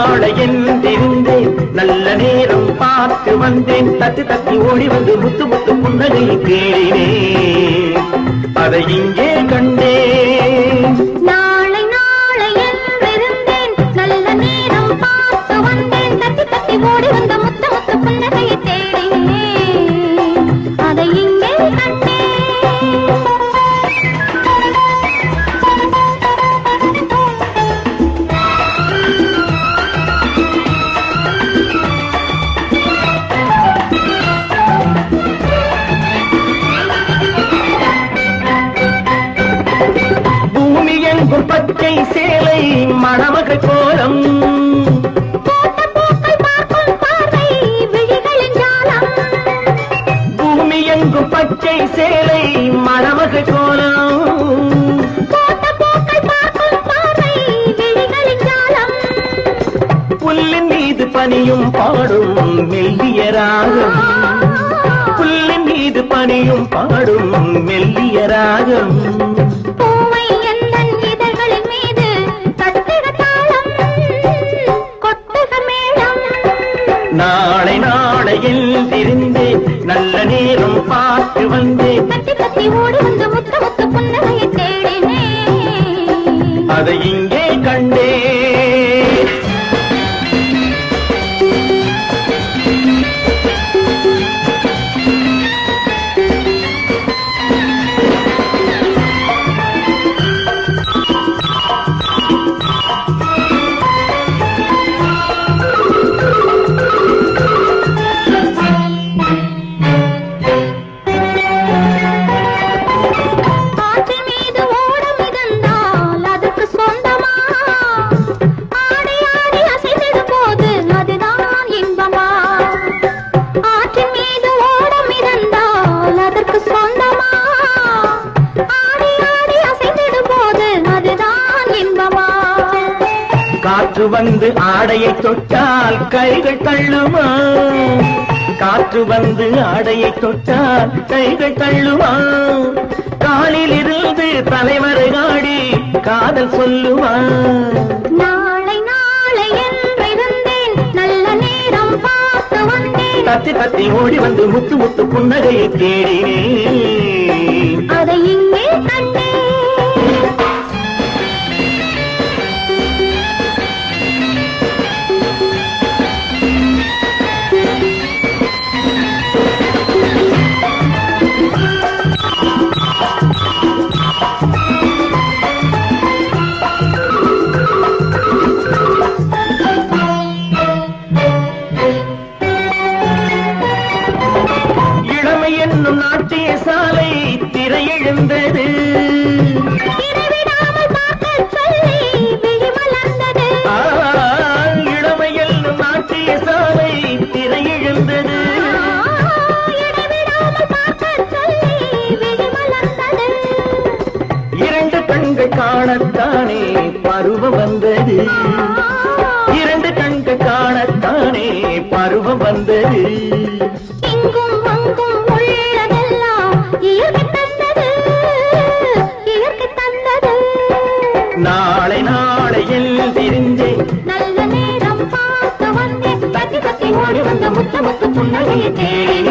நாளை என்றிருந்தேன் நல்ல நேரம் பார்த்து வந்தேன் தத்தி தத்தி ஓடி வந்து முத்து முத்து புன்னகை தேடினேன் அதை இங்கே கண்டேன் நாளை நாளை என்றிருந்தேன் நல்ல நேரம் பார்த்து வந்தேன் தத்தி தத்தி ஓடி வந்த முத்து முத்து புன்னகையை தேடினேன் அதை இங்கே கண்டேன் பச்சை சேலை மணமகள் கோலம் பூமி எங்கும் பச்சை சேலை மணமகள் கோலம் புல்லின் மீது பனியும் பாடும் மெல்லிய ராகம் புல்லின் மீது பனியும் பாடும் மெல்லிய ராகம் நாளை நாளை எழுந்திருந்தேன் நல்ல நேரம் பார்த்து வந்தேன் தத்தி தத்தி ஓடி வந்து முத்து முத்து புன்னகையை தேடினேன் அதை இங்கே கண்டேன் காற்று வந்து ஆடையை தொட்டால் கைகள் தள்ளுமா காற்று வந்து ஆடையை தொட்டால் கைகள் தள்ளுமா காலில் இருந்து தலைவரை ஆடி காதல் சொல்லுமா நாளை நாளை என்றிருந்தேன் நல்ல நேரம் பார்த்து வந்தேன் தத்தி தத்தி ஓடி வந்து முத்து முத்து புன்னகையை தேடினேன் அதை இங்கே கண்டேன் என்னும் நாட்டிய சாலை திரையெழுந்தது இளமை என்னும் நாட்டிய சாலை திரையெழுந்தது இரண்டு கண்கள் காணத்தானே பருவம் வந்தது இரண்டு கண்கள் காணத்தானே பருவம் வந்தது நாளை நாளை எழுந்திருந்தேன் நல்ல நேரம் பார்த்து வந்தேன் தத்தி தத்தி ஓடி வந்த முத்து முத்து புன்னகையை தேடி